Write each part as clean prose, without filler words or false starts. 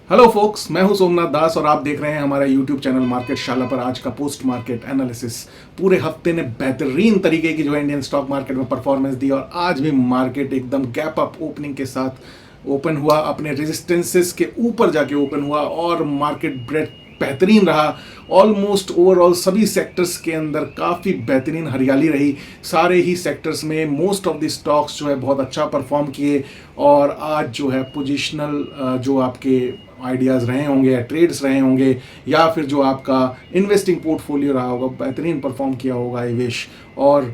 Hello focus, मैं हूं सोमनाथ दास और आप देख रहे हैं हमारा यूट्यूब चैनल मार्केट शाला पर आज का पोस्ट मार्केट एनालिसिस। पूरे हफ्ते ने बेहतरीन तरीके की जो है इंडियन स्टॉक मार्केट में परफॉर्मेंस दी और आज भी मार्केट एकदम गैप अप ओपनिंग के साथ ओपन हुआ, अपने रेजिस्टेंसेस के ऊपर जाके ओपन हुआ और मार्केट ब्रेड बेहतरीन रहा। ऑलमोस्ट ओवरऑल सभी सेक्टर्स के अंदर काफ़ी बेहतरीन हरियाली रही। सारे ही सेक्टर्स में मोस्ट ऑफ द स्टॉक्स जो है बहुत अच्छा परफॉर्म किए और आज जो है पोजिशनल जो आपके आइडियाज़ रहे होंगे या ट्रेड्स रहे होंगे या फिर जो आपका इन्वेस्टिंग पोर्टफोलियो रहा होगा बेहतरीन परफॉर्म किया होगा निवेश। और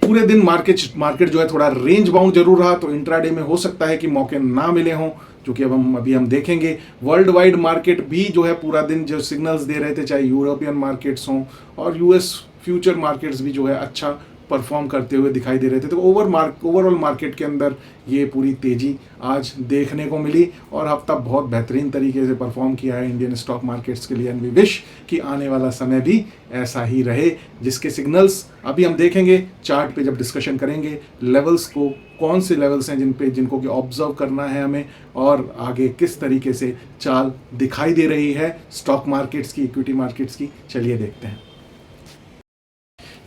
पूरे दिन मार्केट जो है थोड़ा रेंज बाउंड जरूर रहा, तो इंट्राडे में हो सकता है कि मौके ना मिले हों, जो कि हम देखेंगे। वर्ल्ड वाइड मार्केट भी जो है पूरा दिन जो सिग्नल्स दे रहे थे, चाहे यूरोपियन मार्केट्स हों और यूएस फ्यूचर मार्केट्स भी जो है अच्छा परफॉर्म करते हुए दिखाई दे रहे थे। तो ओवरऑल मार्केट के अंदर ये पूरी तेजी आज देखने को मिली और हफ्ता बहुत बेहतरीन तरीके से परफॉर्म किया है इंडियन स्टॉक मार्केट्स के लिए। एंड वी विश कि आने वाला समय भी ऐसा ही रहे, जिसके सिग्नल्स अभी हम देखेंगे चार्ट पे जब डिस्कशन करेंगे। लेवल्स को कौन से लेवल्स हैं जिनको कि ऑब्जर्व करना है हमें और आगे किस तरीके से चाल दिखाई दे रही है स्टॉक मार्केट्स की, इक्विटी मार्केट्स की, चलिए देखते हैं।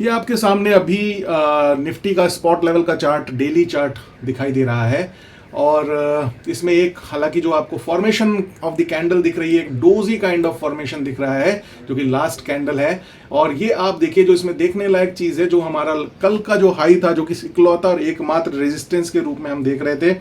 ये आपके सामने अभी निफ्टी का स्पॉट लेवल का चार्ट, डेली चार्ट दिखाई दे रहा है और इसमें एक हालांकि जो आपको फॉर्मेशन ऑफ द कैंडल दिख रही है, एक डोजी काइंड ऑफ फॉर्मेशन दिख रहा है जो कि लास्ट कैंडल है। और ये आप देखिए, जो इसमें देखने लायक चीज़ है, जो हमारा कल का जो हाई था, जो कि इकलौता और एकमात्र रेजिस्टेंस के रूप में हम देख रहे थे,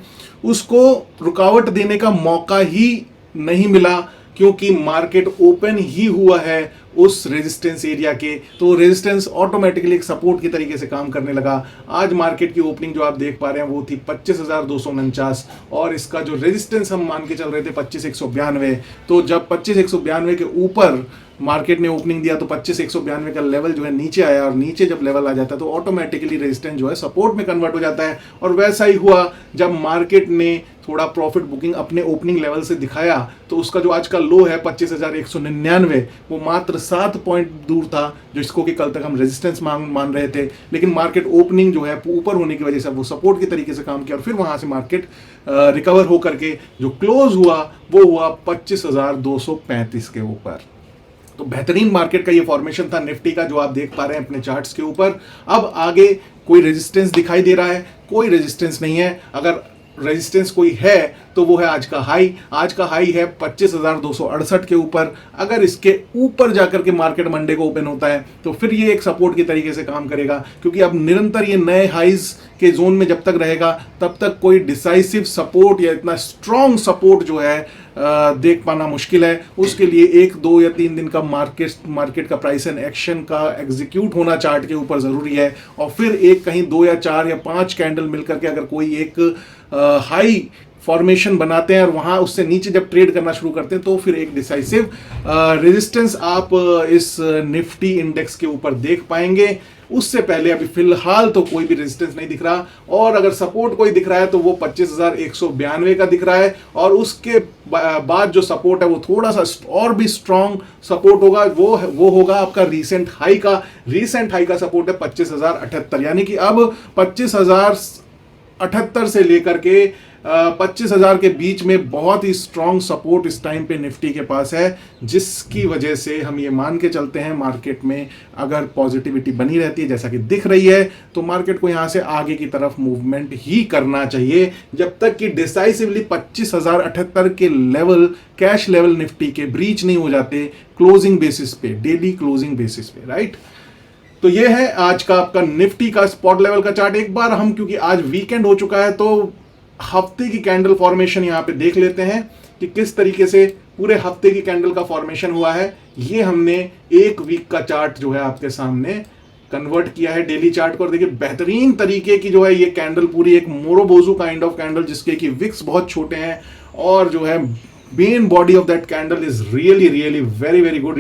उसको रुकावट देने का मौका ही नहीं मिला क्योंकि मार्केट ओपन ही हुआ है उस रेजिस्टेंस एरिया के, तो रेजिस्टेंस ऑटोमेटिकली एक सपोर्ट की तरीके से काम करने लगा। आज मार्केट की ओपनिंग जो आप देख पा रहे हैं वो थी 25,249 और इसका जो रेजिस्टेंस हम मान के चल रहे थे 25,192। तो जब 25,192 के ऊपर मार्केट ने ओपनिंग दिया तो 25,192 का लेवल जो है नीचे आया और नीचे जब लेवल आ जाता है तो ऑटोमेटिकली रेजिस्टेंस जो है सपोर्ट में कन्वर्ट हो जाता है। और वैसा ही हुआ जब मार्केट ने थोड़ा प्रॉफिट बुकिंग अपने ओपनिंग लेवल से दिखाया तो उसका जो आज का लो है 25,199, वो मात्र 7 पॉइंट दूर था, जो इसको कि कल तक हम रेजिस्टेंस मान रहे थे। लेकिन मार्केट ओपनिंग जो है ऊपर होने की वजह से वो सपोर्ट की तरीके से काम किया और फिर वहां से मार्केट रिकवर होकर के जो क्लोज हुआ वो हुआ 25,235 के ऊपर। तो बेहतरीन मार्केट का ये फॉर्मेशन था निफ्टी का, जो आप देख पा रहे हैं अपने चार्ट्स के ऊपर। अब आगे कोई रेजिस्टेंस दिखाई दे रहा है? कोई रेजिस्टेंस नहीं है। अगर रेजिस्टेंस कोई है तो वो है आज का हाई। आज का हाई है 25,268 के ऊपर। अगर इसके ऊपर जाकर के मार्केट मंडे को ओपन होता है तो फिर ये एक सपोर्ट की तरीके से काम करेगा, क्योंकि अब निरंतर ये नए हाइज के जोन में जब तक रहेगा तब तक कोई डिसाइसिव सपोर्ट या इतना स्ट्रॉन्ग सपोर्ट जो है देख पाना मुश्किल है। उसके लिए 1, 2 या 3 दिन का मार्केट का प्राइस एंड एक्शन का एग्जीक्यूट होना चार्ट के ऊपर जरूरी है और फिर एक कहीं 2 या 4 या 5 कैंडल मिलकर के अगर कोई एक हाई फॉर्मेशन बनाते हैं और वहां उससे नीचे जब ट्रेड करना शुरू करते हैं तो फिर एक डिसाइसिव रेजिस्टेंस आप इस निफ्टी इंडेक्स के ऊपर देख पाएंगे। उससे पहले अभी फिलहाल तो कोई भी रेजिस्टेंस नहीं दिख रहा और अगर सपोर्ट कोई दिख रहा है तो वो 25,192 का दिख रहा है और उसके बाद जो सपोर्ट है वो थोड़ा सा और भी स्ट्रॉन्ग सपोर्ट होगा। वो होगा आपका रीसेंट हाई का सपोर्ट है 25,078, यानी कि अब 25,078 से लेकर के 25,000 के बीच में बहुत ही स्ट्रॉन्ग सपोर्ट इस टाइम पे निफ्टी के पास है, जिसकी वजह से हम ये मान के चलते हैं मार्केट में अगर पॉजिटिविटी बनी रहती है जैसा कि दिख रही है तो मार्केट को यहां से आगे की तरफ मूवमेंट ही करना चाहिए जब तक कि डिसाइसिवली 25,078 के लेवल, कैश लेवल निफ्टी के ब्रीच नहीं हो जाते क्लोजिंग बेसिस पे, डेली क्लोजिंग बेसिस पे, राइट। तो ये है आज का आपका निफ्टी का स्पॉट लेवल का चार्ट। एक बार हम, क्योंकि आज वीकेंड हो चुका है, तो हफ्ते की कैंडल फॉर्मेशन यहां पे देख लेते हैं कि किस तरीके से पूरे हफ्ते की कैंडल का फॉर्मेशन हुआ है। ये हमने एक वीक का चार्ट जो है आपके सामने कन्वर्ट किया है डेली चार्ट को और देखिए बेहतरीन तरीके की जो है ये कैंडल, पूरी एक मोरोबोजू काइंड ऑफ कैंडल जिसके कि विक्स बहुत छोटे हैं और जो है main body of that candle is really very good.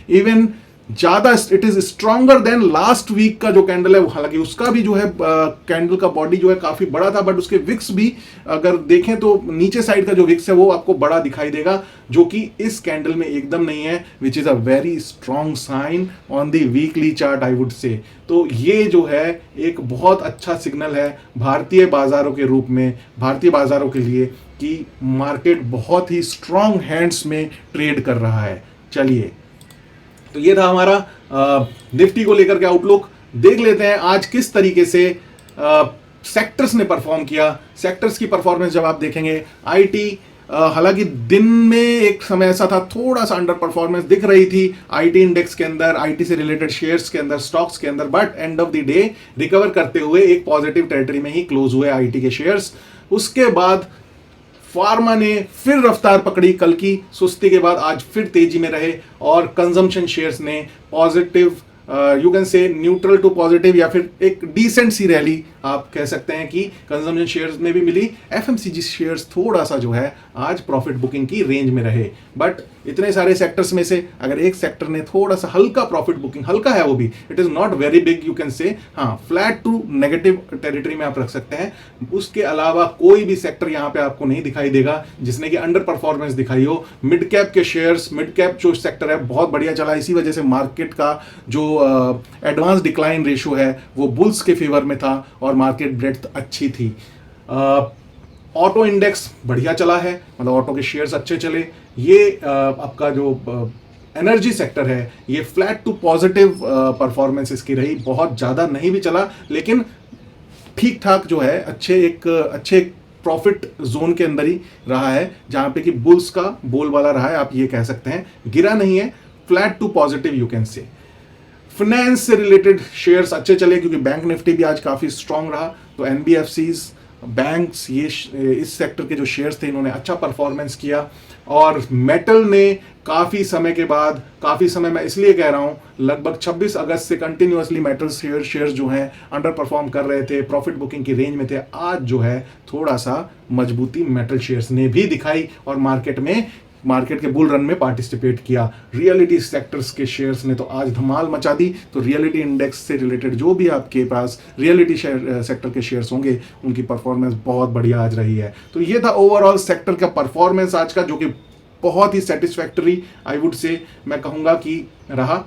Even ज्यादा, it is stronger than last week का जो कैंडल है। हालांकि उसका भी जो है कैंडल का बॉडी जो है काफी बड़ा था, बट उसके विक्स भी अगर देखें तो नीचे साइड का जो विक्स है वो आपको बड़ा दिखाई देगा, जो कि इस कैंडल में एकदम नहीं है, which is a very strong sign on the weekly chart I would say. तो ये जो है एक बहुत अच्छा सिग्नल है भारतीय बाजारों के रूप में, भारतीय बाजारों के लिए, कि मार्केट बहुत ही स्ट्रॉन्ग हैंड्स में ट्रेड कर रहा है। चलिए, तो ये था हमारा निफ्टी को लेकर के आउटलुक। देख लेते हैं आज किस तरीके से सेक्टर्स ने परफॉर्म किया। सेक्टर्स की परफॉर्मेंस जब आप देखेंगे, आईटी, हालांकि दिन में एक समय ऐसा था थोड़ा सा अंडर परफॉर्मेंस दिख रही थी आईटी इंडेक्स के अंदर, आईटी से रिलेटेड शेयर्स के अंदर, स्टॉक्स के अंदर, but end of the day recover करते हुए एक पॉजिटिव टेरिटरी में ही क्लोज हुए आईटी के शेयर्स। उसके बाद फार्मा ने फिर रफ्तार पकड़ी, कल की सुस्ती के बाद आज फिर तेजी में रहे, और कंजम्पशन शेयर्स ने positive, you can say neutral to positive, या फिर एक डिसेंट सी रैली आप कह सकते हैं कि कंजम्पशन शेयर्स में भी मिली। एफएमसीजी शेयर्स थोड़ा सा जो है आज प्रॉफिट बुकिंग की रेंज में रहे, बट इतने सारे सेक्टर्स में से अगर एक सेक्टर ने थोड़ा सा हल्का प्रॉफिट बुकिंग, हल्का है वो भी, it is not very big, you can से, हाँ, फ्लैट टू नेगेटिव टेरिटरी में आप रख सकते हैं। उसके अलावा कोई भी सेक्टर यहां पे आपको नहीं दिखाई देगा जिसने कि अंडर परफॉर्मेंस दिखाई हो। मिड कैप के शेयर्स, मिड कैप जो सेक्टर है बहुत बढ़िया चला, इसी वजह से मार्केट का जो एडवांस डिक्लाइन रेशियो है वो बुल्स के फेवर में था और मार्केट ब्रेड्थ अच्छी थी। ऑटो इंडेक्स बढ़िया चला है, मतलब ऑटो के शेयर्स अच्छे चले। ये आपका जो एनर्जी सेक्टर है ये फ्लैट टू पॉजिटिव परफॉर्मेंस इसकी रही, बहुत ज़्यादा नहीं भी चला लेकिन ठीक ठाक जो है, अच्छे प्रॉफिट जोन के अंदर ही रहा है, जहां पे कि बुल्स का बोलबाला रहा है, आप ये कह सकते हैं, गिरा नहीं है, flat to positive you can say. Finance से रिलेटेड शेयर्स अच्छे चले क्योंकि बैंक निफ्टी भी आज काफ़ी स्ट्रांग रहा, तो एनबीएफसीज, बैंक्स, ये इस सेक्टर के जो शेयर्स थे इन्होंने अच्छा परफॉर्मेंस किया। और मेटल ने काफ़ी समय के बाद, काफ़ी समय मैं इसलिए कह रहा हूँ, लगभग 26 अगस्त से कंटिन्यूअसली मेटल शेयर्स जो हैं अंडर परफॉर्म कर रहे थे, प्रॉफिट बुकिंग की रेंज में थे। आज जो है थोड़ा सा मजबूती मेटल शेयर्स ने भी दिखाई और मार्केट के बुल रन में पार्टिसिपेट किया। रियलिटी सेक्टर्स के शेयर्स ने तो आज धमाल मचा दी। तो रियलिटी इंडेक्स से रिलेटेड जो भी आपके पास रियलिटी सेक्टर के शेयर्स होंगे उनकी परफॉर्मेंस बहुत बढ़िया आज रही है। तो ये था ओवरऑल सेक्टर का परफॉर्मेंस आज का, जो कि बहुत ही सेटिस्फैक्टरी आई वुड से मैं कहूँगा कि रहा।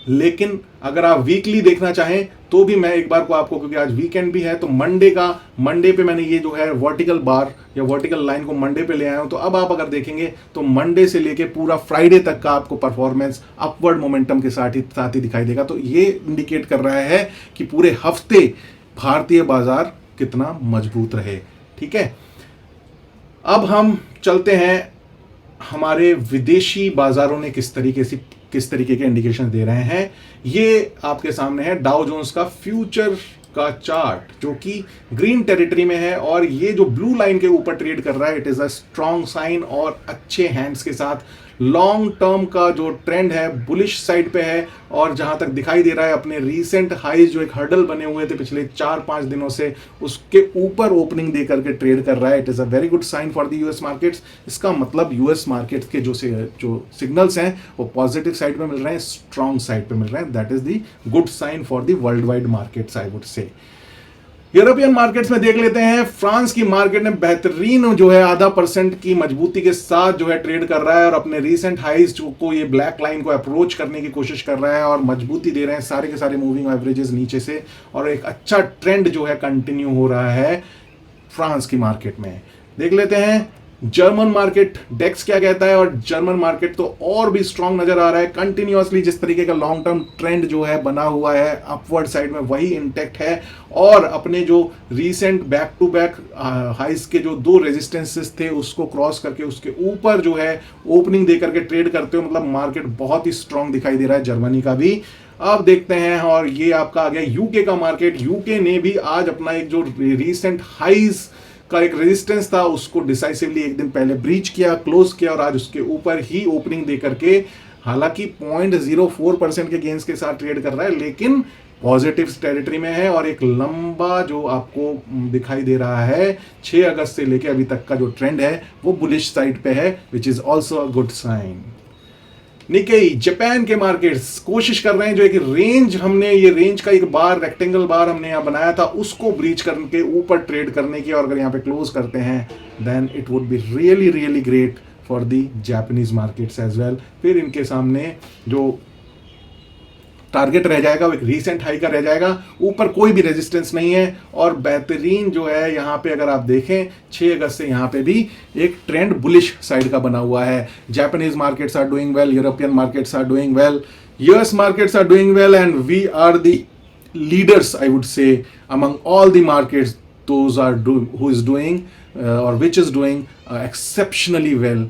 लेकिन अगर आप वीकली देखना चाहें तो भी मैं एक बार को आपको, क्योंकि आज वीकेंड भी है, तो मंडे पे मैंने ये जो है वर्टिकल बार या वर्टिकल लाइन को मंडे पे ले आया हूं। तो अब आप अगर देखेंगे तो मंडे से लेके पूरा फ्राइडे तक का आपको परफॉर्मेंस अपवर्ड मोमेंटम के साथ ही दिखाई देगा। तो ये इंडिकेट कर रहा है कि पूरे हफ्ते भारतीय बाजार कितना मजबूत रहे। ठीक है, अब हम चलते हैं हमारे विदेशी बाजारों ने किस तरीके के इंडिकेशन दे रहे हैं। ये आपके सामने है डाउ जोन्स का फ्यूचर का चार्ट, जो कि ग्रीन टेरिटरी में है और ये जो ब्लू लाइन के ऊपर ट्रेड कर रहा है, it is a strong sign और अच्छे हैंड्स के साथ लॉन्ग टर्म का जो ट्रेंड है बुलिश साइड पे है। और जहां तक दिखाई दे रहा है अपने रीसेंट हाईज जो एक हर्डल बने हुए थे पिछले 4-5 दिनों से, उसके ऊपर ओपनिंग दे करके ट्रेड कर रहा है। It is a very good sign for the US markets. इसका मतलब यूएस मार्केट्स के जो सिग्नल्स हैं वो पॉजिटिव साइड पे मिल रहे हैं, स्ट्रॉन्ग साइड पे मिल रहे हैं। That is the good sign for the worldwide markets I would say. European markets में देख लेते हैं। फ्रांस की मार्केट ने बेहतरीन जो है 0.5% की मजबूती के साथ जो है ट्रेड कर रहा है और अपने रीसेंट हाइज को, ये ब्लैक लाइन को अप्रोच करने की कोशिश कर रहा है और मजबूती दे रहे हैं सारे के सारे मूविंग एवरेजेस नीचे से, और एक अच्छा ट्रेंड जो है कंटिन्यू हो रहा है फ्रांस की मार्केट में। देख लेते हैं जर्मन मार्केट, डेक्स क्या कहता है, और जर्मन मार्केट तो और भी स्ट्रांग नजर आ रहा है। कंटिन्यूअसली जिस तरीके का लॉन्ग टर्म ट्रेंड जो है बना हुआ है अपवर्ड साइड में, वही इंटैक्ट है। और अपने जो रीसेंट बैक टू बैक हाइस के जो 2 रेजिस्टेंसेस थे उसको क्रॉस करके उसके ऊपर जो है ओपनिंग दे करके ट्रेड करते हो, मतलब मार्केट बहुत ही स्ट्रांग दिखाई दे रहा है जर्मनी का भी। अब देखते हैं, और ये आपका आ गया यूके का मार्केट। यूके ने भी आज अपना एक जो रीसेंट हाइज का एक रेजिस्टेंस था उसको डिसाइसिवली एक दिन पहले ब्रीच किया, क्लोज किया, और आज उसके ऊपर ही ओपनिंग दे करके, हालांकि 0.04% के गेंस के साथ ट्रेड कर रहा है, लेकिन पॉजिटिव टेरिटरी में है। और एक लंबा जो आपको दिखाई दे रहा है 6 अगस्त से लेके अभी तक का जो ट्रेंड है वो बुलिश साइड पे है, which is also a good sign. Nikkei Japan के मार्केट्स कोशिश कर रहे हैं, जो एक रेंज हमने ये रेंज का एक बार रेक्टेंगल बार हमने यहाँ बनाया था उसको ब्रीच करके ऊपर ट्रेड करने की, और अगर यहाँ पे क्लोज करते हैं then it would be really really great for the Japanese markets as well. फिर इनके सामने जो टारगेट रह जाएगा वो एक रीसेंट हाई का रह जाएगा, ऊपर कोई भी रेजिस्टेंस नहीं है। और बेहतरीन जो है यहाँ पे अगर आप देखें 6 अगस्त से यहाँ पे भी एक ट्रेंड बुलिश साइड का बना हुआ है। Japanese markets are doing well, European markets are doing well, US markets are doing well, and we are the leaders I would say among all the markets those are who is doing or which is doing exceptionally well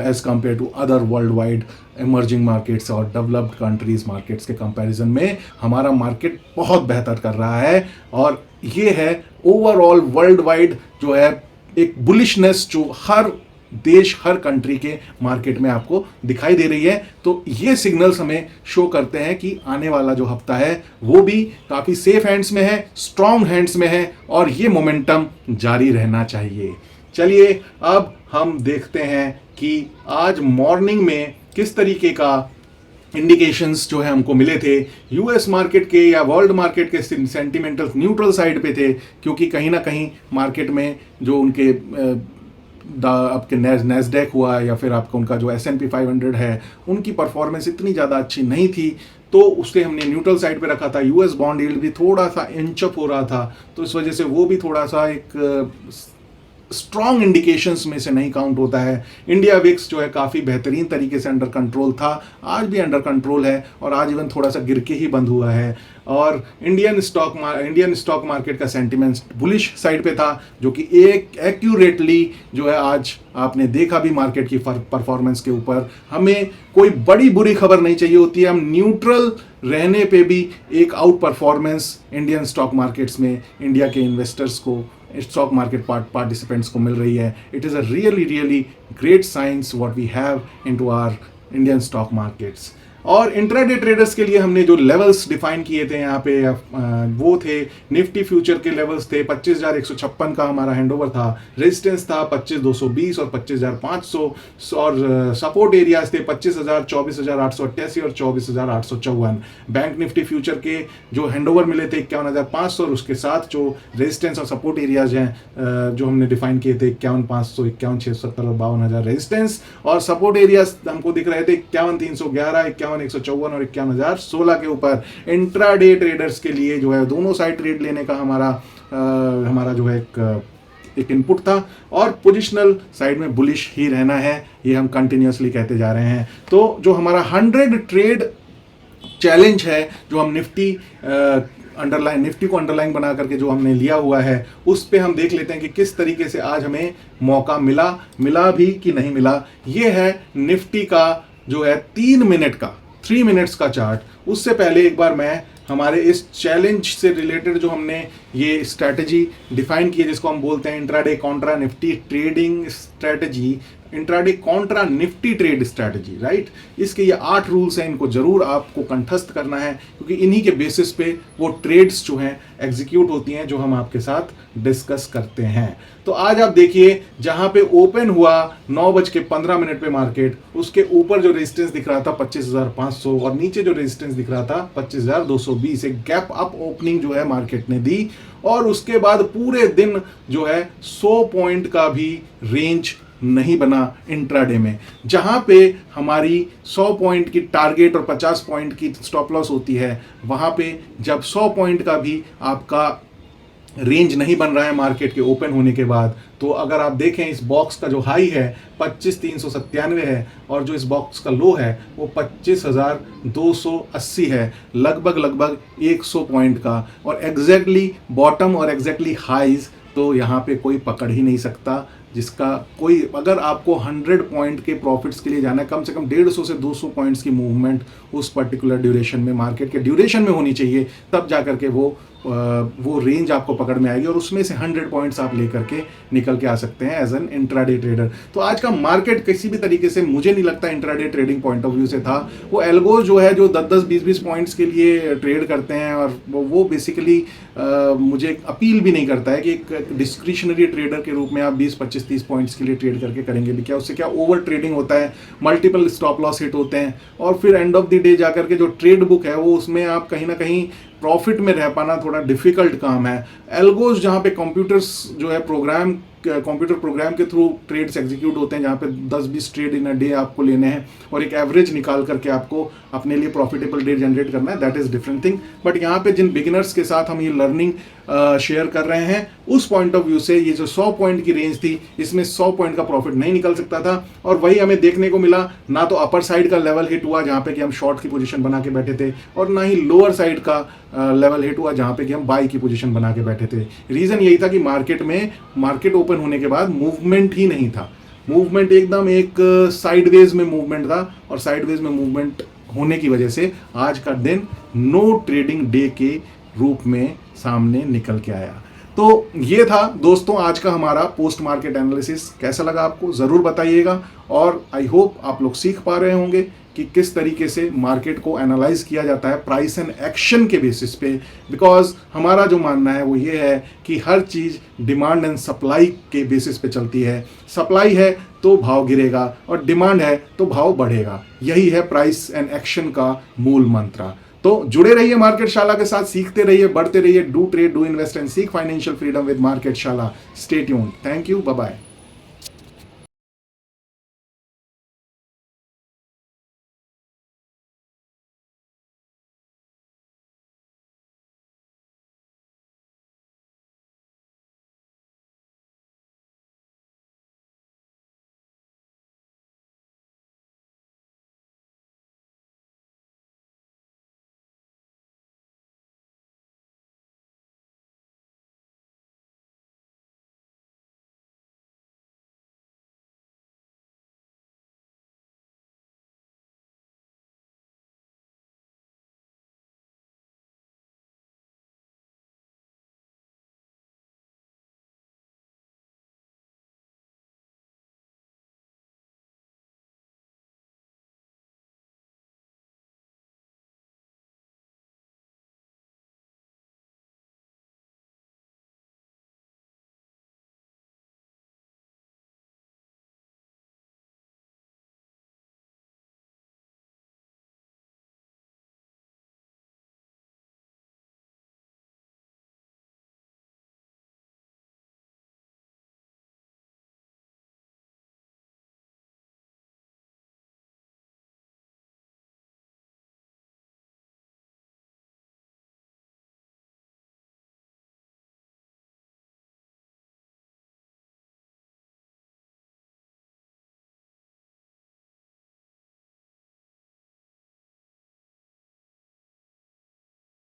as compared to other worldwide emerging markets और developed countries markets के comparison में हमारा market बहुत बेहतर कर रहा है। और ये है ओवरऑल वर्ल्ड वाइड जो है एक बुलिशनेस जो हर देश हर कंट्री के मार्केट में आपको दिखाई दे रही है। तो ये सिग्नल्स हमें शो करते हैं कि आने वाला जो हफ्ता है वो भी काफ़ी सेफ हैंड्स में है, स्ट्रॉन्ग हैंड्स में है, और ये मोमेंटम जारी रहना चाहिए। चलिए अब हम देखते हैं कि आज मॉर्निंग में किस तरीके का इंडिकेशंस जो है हमको मिले थे। यूएस मार्केट के या वर्ल्ड मार्केट के सेंटिमेंटल न्यूट्रल साइड पे थे, क्योंकि कहीं ना कहीं मार्केट में जो उनके आपके नैस्डैक हुआ या फिर आपका उनका जो S&P 500 है उनकी परफॉर्मेंस इतनी ज़्यादा अच्छी नहीं थी, तो उससे हमने न्यूट्रल साइड पे रखा था। यूएस बॉन्ड यील्ड भी थोड़ा सा इंचअप हो रहा था, तो इस वजह से वो भी थोड़ा सा एक स्ट्रॉन्ग इंडिकेशंस में से नहीं काउंट होता है। इंडिया विक्स जो है काफ़ी बेहतरीन तरीके से अंडर कंट्रोल था, आज भी अंडर कंट्रोल है, और आज इवन थोड़ा सा गिर के ही बंद हुआ है। और इंडियन स्टॉक मार्केट का सेंटिमेंट बुलिश साइड पे था, जो कि एक एक्यूरेटली जो है आज आपने देखा भी मार्केट की परफॉर्मेंस के ऊपर। हमें कोई बड़ी बुरी खबर नहीं चाहिए होती है, हम न्यूट्रल रहने पे भी एक outperformance Indian stock markets में इंडिया के इन्वेस्टर्स को, स्टॉक मार्केट पार्टिसिपेंट्स को मिल रही है। It is a really great signs what we have into our Indian stock markets. और इंट्राडे ट्रेडर्स के लिए हमने जो लेवल्स डिफाइन किए थे यहाँ पे वो थे निफ्टी फ्यूचर के लेवल्स थे 25,156 का हमारा हैंडओवर था, रेजिस्टेंस था 25,220 और 25,500, और सपोर्ट एरियाज थे 25,000, 24,888 और 24,854। बैंक निफ्टी फ्यूचर के जो हैंडओवर मिले थे 51,500, और उसके साथ जो रेजिस्टेंस और सपोर्ट एरियाज हैं जो हमने डिफाइन किए थे 51,500, 51,670 और 52,000 रेजिस्टेंस, और सपोर्ट एरियाज हमको दिख रहे थे 51,311, 51,154 और 51,016 के ऊपर। इंट्राडे ट्रेडर्स के लिए जो है दोनों साइड ट्रेड लेने का हमारा जो है एक इनपुट था, और पोजिशनल साइड में बुलिश ही रहना है, ये हम कंटिन्यूसली कहते जा रहे हैं। तो जो हमारा 100 ट्रेड चैलेंज है जो हम निफ्टी को अंडरलाइन बना करके जो हमने लिया हुआ है, उस पे हम देख लेते हैं कि किस तरीके से आज हमें मौका मिला भी कि नहीं मिला। ये है निफ्टी का जो है 3 मिनट्स का चार्ट। उससे पहले एक बार मैं हमारे इस चैलेंज से रिलेटेड जो हमने ये स्ट्रैटेजी डिफाइन की है, जिसको हम बोलते हैं intraday Contra Nifty trading strategy, intraday Contra Nifty trade strategy, right. इसके ये 8 रूल्स हैं, इनको जरूर आपको कंठस्थ करना है, क्योंकि इन्हीं के बेसिस पे वो ट्रेड्स जो हैं एग्जीक्यूट होती हैं जो हम आपके साथ डिस्कस करते हैं। तो आज आप देखिए जहां पे ओपन हुआ 9:15 पे मार्केट, उसके ऊपर जो रेजिस्टेंस दिख रहा था 25,500 और नीचे जो रेजिस्टेंस दिख रहा था 25,220, एक गैप अप ओपनिंग जो है मार्केट ने दी, और उसके बाद पूरे दिन जो है 100 पॉइंट का भी रेंज नहीं बना इंट्राडे में, जहां पे हमारी 100 पॉइंट की टारगेट और 50 पॉइंट की स्टॉप लॉस होती है। वहां पे जब 100 पॉइंट का भी आपका रेंज नहीं बन रहा है मार्केट के ओपन होने के बाद, तो अगर आप देखें इस बॉक्स का जो हाई है 25,397 है, और जो इस बॉक्स का लो है वो 25,280 है, लगभग 100 पॉइंट का। और एग्जैक्टली बॉटम और एग्जैक्टली हाईज तो यहाँ पे कोई पकड़ ही नहीं सकता, जिसका कोई, अगर आपको 100 पॉइंट के प्रॉफिट्स के लिए जाना है, कम से कम 150 से 200 पॉइंट्स की मूवमेंट उस पर्टिकुलर ड्यूरेशन में, मार्केट के ड्यूरेशन में होनी चाहिए, तब जाकर के वो वो रेंज आपको पकड़ में आएगी और उसमें से 100 पॉइंट्स आप लेकर के निकल के आ सकते हैं एज एन इंट्राडे ट्रेडर। तो आज का मार्केट किसी भी तरीके से मुझे नहीं लगता intraday trading point of view से था। वो एल्गोज जो है जो 10-10 20-20 पॉइंट्स के लिए ट्रेड करते हैं और वो बेसिकली मुझे अपील भी नहीं करता है कि एक डिस्क्रिशनरी ट्रेडर के रूप में आप 20-25-30 पॉइंट्स के लिए ट्रेड करके करेंगे भी क्या। उससे क्या ओवर ट्रेडिंग होता है, मल्टीपल स्टॉप लॉस हिट होते हैं और फिर एंड ऑफ द डे जाकर के जो ट्रेड बुक है वो उसमें आप कहीं ना कहीं प्रॉफिट में रह पाना थोड़ा डिफिकल्ट काम है। एल्गोज जहाँ पे कंप्यूटर्स जो है कंप्यूटर प्रोग्राम के थ्रू ट्रेड्स एग्जीक्यूट होते हैं, जहाँ पे 10-20 ट्रेड इन अ डे आपको लेने हैं और एक एवरेज निकाल करके आपको अपने लिए प्रॉफिटेबल डे जनरेट करना है, that is different thing. But यहाँ पे जिन बिगिनर्स के साथ हम ये लर्निंग शेयर कर रहे हैं उस पॉइंट ऑफ व्यू से ये जो 100 पॉइंट की रेंज थी इसमें 100 पॉइंट का प्रॉफिट नहीं निकल सकता था और वही हमें देखने को मिला। ना तो अपर साइड का लेवल हिट हुआ जहाँ पे कि हम शॉर्ट की पोजीशन बना के बैठे थे और ना ही लोअर साइड का लेवल हिट हुआ जहाँ पे कि हम बाई की पोजीशन बना के बैठे थे। रीजन यही था कि मार्केट ओपन होने के बाद मूवमेंट ही नहीं था। मूवमेंट एकदम एक साइडवेज में मूवमेंट था और साइडवेज में मूवमेंट होने की वजह से आज का दिन नो ट्रेडिंग डे के रूप में सामने निकल के आया। तो ये था दोस्तों आज का हमारा पोस्ट मार्केट एनालिसिस। कैसा लगा आपको ज़रूर बताइएगा और आई होप आप लोग सीख पा रहे होंगे कि किस तरीके से मार्केट को एनालाइज किया जाता है प्राइस एंड एक्शन के बेसिस पे। बिकॉज हमारा जो मानना है वो ये है कि हर चीज़ डिमांड एंड सप्लाई के बेसिस पे चलती है। सप्लाई है तो भाव गिरेगा और डिमांड है तो भाव बढ़ेगा। यही है प्राइस एंड एक्शन का मूल मंत्र। तो जुड़े रहिए मार्केट शाला के साथ, सीखते रहिए, बढ़ते रहिए। Do trade, do invest and seek financial freedom with market शाला। Stay tuned. Thank you, bye bye.